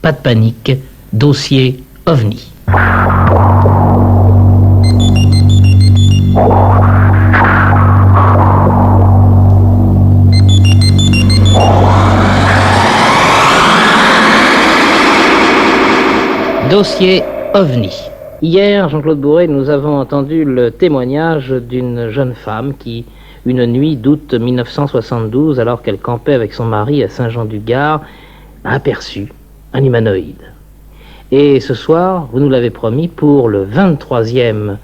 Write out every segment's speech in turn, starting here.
Pas de panique, dossier OVNI. Dossier OVNI. Hier, Jean-Claude Bourret, nous avons entendu le témoignage d'une jeune femme qui, une nuit d'août 1972, alors qu'elle campait avec son mari à Saint-Jean-du-Gard, a aperçu un humanoïde. Et ce soir, vous nous l'avez promis, pour le 23e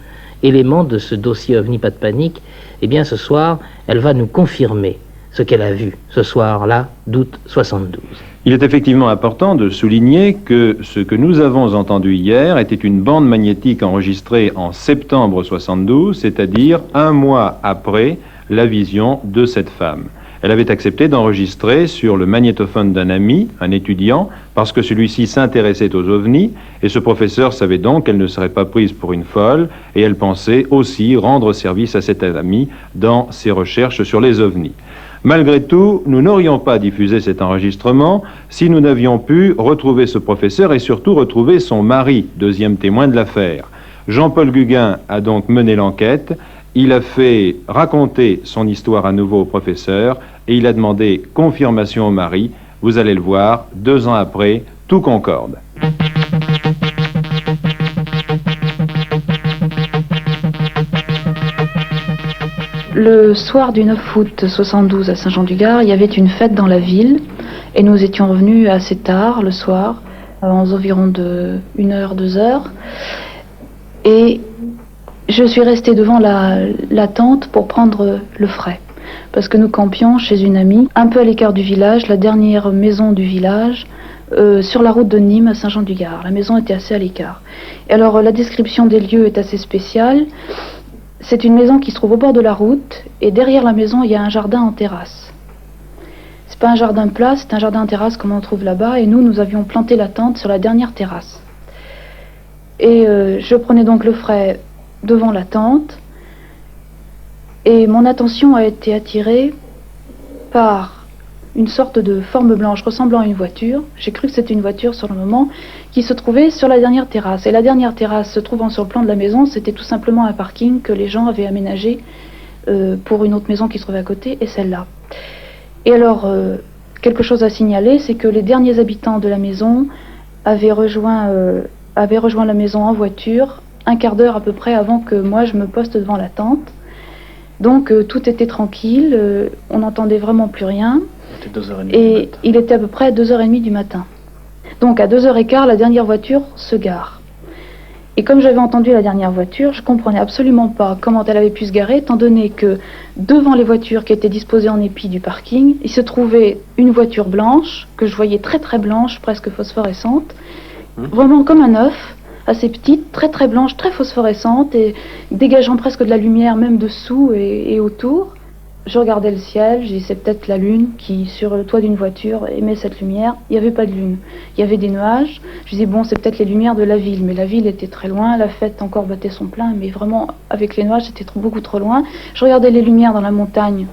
élément de ce dossier OVNI Pas de panique, eh bien ce soir, elle va nous confirmer ce qu'elle a vu ce soir-là d'août 72. Il est effectivement important de souligner que ce que nous avons entendu hier était une bande magnétique enregistrée en septembre 72, c'est-à-dire un mois après la vision de cette femme. Elle avait accepté d'enregistrer sur le magnétophone d'un ami, un étudiant, parce que celui-ci s'intéressait aux ovnis, et ce professeur savait donc qu'elle ne serait pas prise pour une folle, et elle pensait aussi rendre service à cet ami dans ses recherches sur les ovnis. Malgré tout, nous n'aurions pas diffusé cet enregistrement si nous n'avions pu retrouver ce professeur et surtout retrouver son mari, deuxième témoin de l'affaire. Jean-Paul Gugin a donc mené l'enquête, il a fait raconter son histoire à nouveau au professeur et il a demandé confirmation au mari. Vous allez le voir, 2 ans après, tout concorde. Le soir du 9 août 72 à Saint-Jean-du-Gard, il y avait une fête dans la ville et nous étions revenus assez tard le soir, aux environs de 1h, 2h. Et je suis restée devant la tente pour prendre le frais. Parce que nous campions chez une amie, un peu à l'écart du village, la dernière maison du village, sur la route de Nîmes à Saint-Jean-du-Gard. La maison était assez à l'écart. Et alors la description des lieux est assez spéciale. C'est une maison qui se trouve au bord de la route, et derrière la maison, il y a un jardin en terrasse. C'est pas un jardin plat, c'est un jardin en terrasse comme on trouve là-bas, et nous avions planté la tente sur la dernière terrasse. Et je prenais donc le frais devant la tente, et mon attention a été attirée par une sorte de forme blanche ressemblant à une voiture. J'ai cru que c'était une voiture sur le moment, qui se trouvait sur la dernière terrasse. Et la dernière terrasse se trouvant sur le plan de la maison, c'était tout simplement un parking que les gens avaient aménagé pour une autre maison qui se trouvait à côté, et celle-là. Et alors, quelque chose à signaler, c'est que les derniers habitants de la maison avaient rejoint la maison en voiture, un quart d'heure à peu près avant que moi je me poste devant la tente. Donc tout était tranquille, on n'entendait vraiment plus rien. Et il était à peu près 2h30 du matin. Donc à 2h15, la dernière voiture se gare. Et comme j'avais entendu la dernière voiture, je comprenais absolument pas comment elle avait pu se garer, étant donné que devant les voitures qui étaient disposées en épi du parking, il se trouvait une voiture blanche, que je voyais très très blanche, presque phosphorescente, vraiment comme un œuf, assez petite, très très blanche, très phosphorescente, et dégageant presque de la lumière même dessous et autour. Je regardais le ciel, j'ai dit c'est peut-être la lune qui, sur le toit d'une voiture, émet cette lumière. Il n'y avait pas de lune, il y avait des nuages. Je disais bon, c'est peut-être les lumières de la ville, mais la ville était très loin, la fête encore battait son plein, mais vraiment avec les nuages c'était beaucoup trop loin. Je regardais les lumières dans la montagne,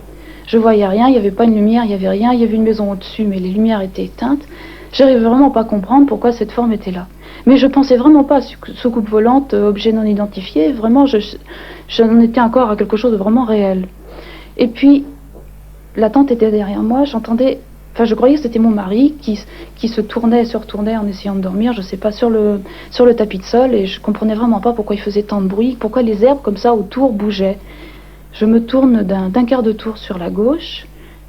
je voyais rien, il n'y avait pas une lumière, il n'y avait rien, il y avait une maison au-dessus, mais les lumières étaient éteintes. J'arrivais vraiment pas à comprendre pourquoi cette forme était là. Mais je pensais vraiment pas à soucoupe volante, objet non identifié, vraiment j'en étais encore à quelque chose de vraiment réel. Et puis, la tente était derrière moi, je croyais que c'était mon mari qui se retournait en essayant de dormir, je sais pas, sur le tapis de sol, et je comprenais vraiment pas pourquoi il faisait tant de bruit, pourquoi les herbes comme ça autour bougeaient. Je me tourne d'un quart de tour sur la gauche,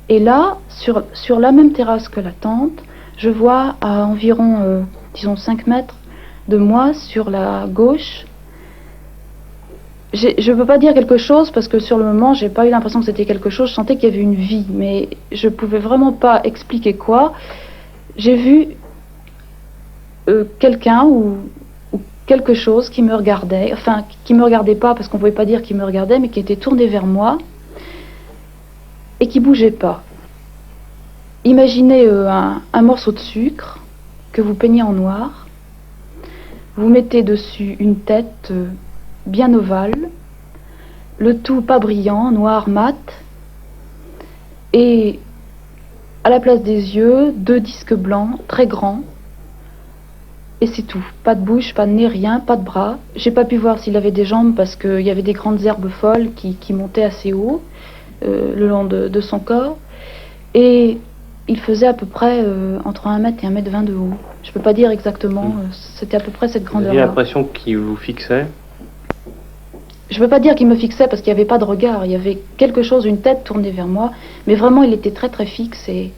et là, sur la même terrasse que la tente, je vois à environ, disons 5 mètres de moi, sur la gauche. Je ne peux pas dire quelque chose parce que sur le moment, j'ai pas eu l'impression que c'était quelque chose. Je sentais qu'il y avait une vie, mais je pouvais vraiment pas expliquer quoi. J'ai vu quelqu'un ou quelque chose qui me regardait, enfin qui me regardait pas parce qu'on pouvait pas dire qu'il me regardait, mais qui était tourné vers moi et qui bougeait pas. Imaginez un morceau de sucre que vous peignez en noir. Vous mettez dessus une tête bien ovale, le tout pas brillant, noir mat, et à la place des yeux, 2 disques blancs très grands, et c'est tout. Pas de bouche, pas de nez, rien, pas de bras. J'ai pas pu voir s'il avait des jambes parce qu'il y avait des grandes herbes folles qui montaient assez haut le long de son corps. Et il faisait à peu près entre 1 mètre et 1,20 m de haut. Je peux pas dire exactement, c'était à peu près cette grandeur-là. Vous avez l'impression qu'il vous fixait? Je peux pas dire qu'il me fixait parce qu'il n'y avait pas de regard. Il y avait quelque chose, une tête tournée vers moi, mais vraiment il était très très fixe et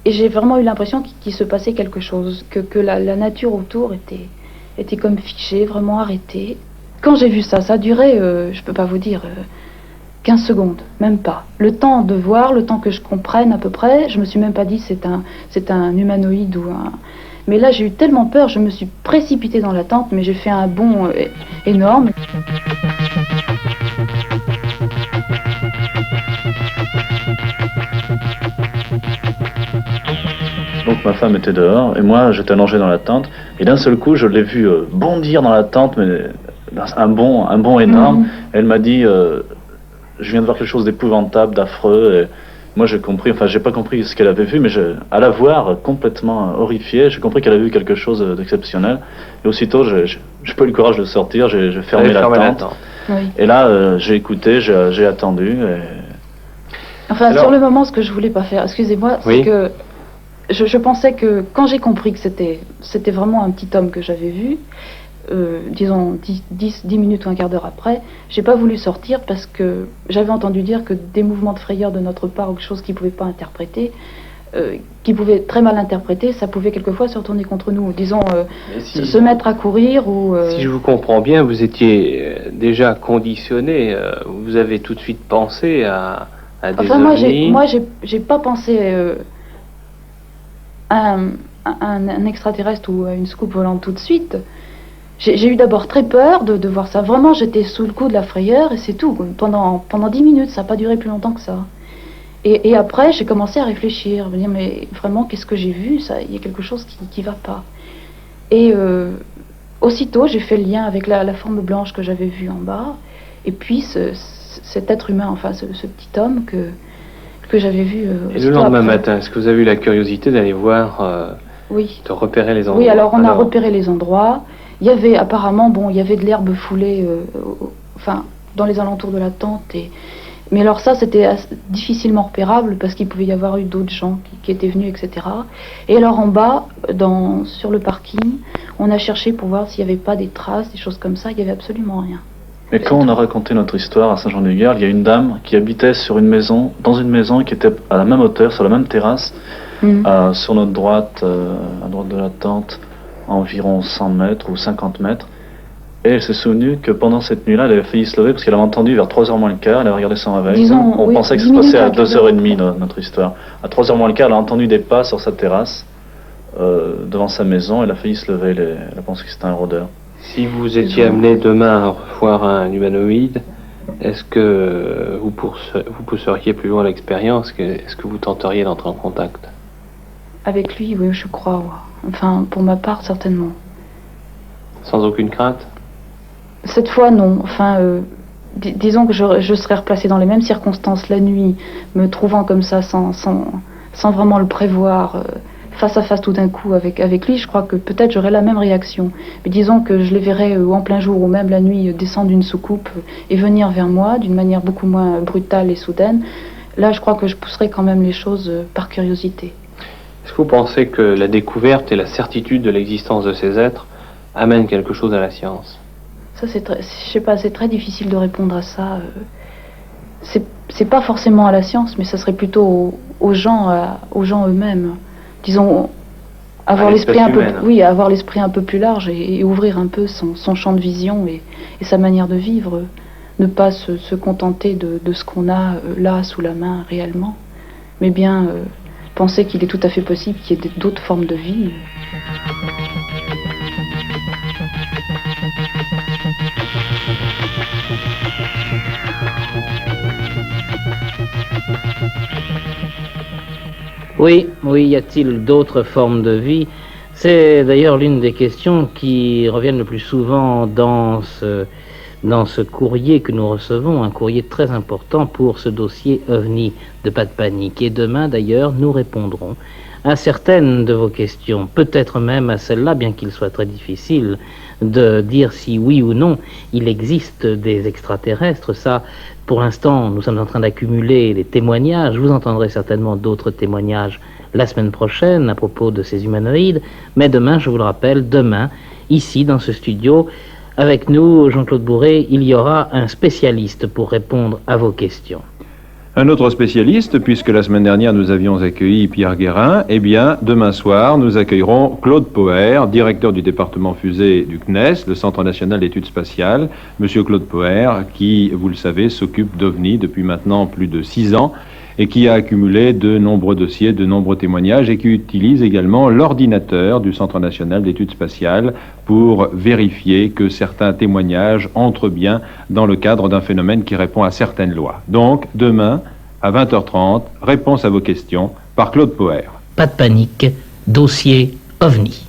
j'ai vraiment eu l'impression qu'il se passait quelque chose, que la nature autour était comme figée, vraiment arrêtée. Quand j'ai vu ça, ça a duré, je peux pas vous dire, 15 secondes, même pas. Le temps de voir, le temps que je comprenne à peu près, je me suis même pas dit c'est un humanoïde ou un... Mais là j'ai eu tellement peur, je me suis précipitée dans la tente, mais j'ai fait un bond énorme. Donc ma femme était dehors et moi j'étais allongé dans la tente et d'un seul coup je l'ai vu bondir dans la tente, mais un bond énorme. Elle m'a dit je viens de voir quelque chose d'épouvantable, d'affreux. Et moi j'ai compris, enfin j'ai pas compris ce qu'elle avait vu, mais à la voir complètement horrifiée, j'ai compris qu'elle avait vu quelque chose d'exceptionnel. Et aussitôt j'ai pas eu le courage de sortir, j'ai fermé la tente. Oui. Et là j'ai écouté, j'ai attendu. Et... Enfin sur le moment, ce que je voulais pas faire, excusez-moi, c'est que je pensais que quand j'ai compris que c'était vraiment un petit homme que j'avais vu, disons 10 minutes ou un quart d'heure après, j'ai pas voulu sortir parce que j'avais entendu dire que des mouvements de frayeur de notre part ou quelque chose qu'ils pouvaient pas interpréter, qu'ils pouvaient très mal interpréter, ça pouvait quelquefois se retourner contre nous, disons se mettre à courir ou... Si je vous comprends bien, vous étiez déjà conditionné, vous avez tout de suite pensé à des ovnis. Moi j'ai pas pensé à un extraterrestre ou à une soucoupe volante tout de suite. J'ai eu d'abord très peur de voir ça. Vraiment, j'étais sous le coup de la frayeur et c'est tout. Pendant 10 minutes, ça n'a pas duré plus longtemps que ça. Et après, j'ai commencé à réfléchir, me dire, mais vraiment, qu'est-ce que j'ai vu? Il y a quelque chose qui ne va pas. Et aussitôt, j'ai fait le lien avec la forme blanche que j'avais vue en bas. Et puis, cet être humain, enfin, ce petit homme que j'avais vu. Et le lendemain matin, est-ce que vous avez eu la curiosité d'aller voir, oui, de repérer les endroits? Oui, alors on a repéré les endroits. Il y avait apparemment, il y avait de l'herbe foulée, enfin, dans les alentours de la tente. Mais alors ça, c'était difficilement repérable parce qu'il pouvait y avoir eu d'autres gens qui étaient venus, etc. Et alors en bas, sur le parking, on a cherché pour voir s'il n'y avait pas des traces, des choses comme ça. Il n'y avait absolument rien. Mais quand on a raconté notre histoire à Saint-Jean-du-Gard, il y a une dame qui habitait dans une maison qui était à la même hauteur, sur la même terrasse, sur notre droite, à droite de la tente, à environ 100 mètres ou 50 mètres. Et elle s'est souvenue que pendant cette nuit-là, elle avait failli se lever parce qu'elle avait entendu vers 3h moins le quart, elle avait regardé son réveil. On pensait que ça se passait à 2h30 notre histoire. À 3h moins le quart, elle a entendu des pas sur sa terrasse, devant sa maison, elle a failli se lever, elle a pensé que c'était un rôdeur. Si vous étiez amené demain à voir un humanoïde, est-ce que vous pousseriez plus loin l'expérience? Est-ce que vous tenteriez d'entrer en contact? Avec lui, oui, je crois. Ouais. Enfin, pour ma part, certainement. Sans aucune crainte? Cette fois, non. Enfin, disons que je serais replacée dans les mêmes circonstances la nuit, me trouvant comme ça, sans vraiment le prévoir, face à face tout d'un coup avec lui, je crois que peut-être j'aurais la même réaction. Mais disons que je les verrais en plein jour ou même la nuit descendre d'une soucoupe et venir vers moi d'une manière beaucoup moins brutale et soudaine. Là, je crois que je pousserais quand même les choses par curiosité. Est-ce que vous pensez que la découverte et la certitude de l'existence de ces êtres amènent quelque chose à la science? Ça, je sais pas, c'est très difficile de répondre à ça. C'est pas forcément à la science, mais ça serait plutôt aux gens eux-mêmes. Disons, avoir l'esprit un peu plus large et ouvrir un peu son champ de vision et sa manière de vivre. Ne pas se contenter de ce qu'on a là sous la main réellement, mais bien penser qu'il est tout à fait possible qu'il y ait d'autres formes de vie. Oui, y a-t-il d'autres formes de vie? C'est d'ailleurs l'une des questions qui reviennent le plus souvent dans ce courrier que nous recevons, un courrier très important pour ce dossier OVNI de Pas de Panique. Et demain d'ailleurs, nous répondrons à certaines de vos questions, peut-être même à celle-là, bien qu'il soit très difficile de dire si oui ou non il existe des extraterrestres. Ça, pour l'instant, nous sommes en train d'accumuler les témoignages. Vous entendrez certainement d'autres témoignages la semaine prochaine à propos de ces humanoïdes, mais demain, je vous le rappelle, demain, ici, dans ce studio, avec nous, Jean-Claude Bourret, il y aura un spécialiste pour répondre à vos questions. Un autre spécialiste, puisque la semaine dernière nous avions accueilli Pierre Guérin, eh bien, demain soir, nous accueillerons Claude Poher, directeur du département fusée du CNES, le Centre national d'études spatiales. Monsieur Claude Poher, qui, vous le savez, s'occupe d'OVNI depuis maintenant plus de 6 ans, et qui a accumulé de nombreux dossiers, de nombreux témoignages, et qui utilise également l'ordinateur du Centre national d'études spatiales pour vérifier que certains témoignages entrent bien dans le cadre d'un phénomène qui répond à certaines lois. Donc, demain, à 20h30, réponse à vos questions par Claude Poher. Pas de panique, dossier OVNI.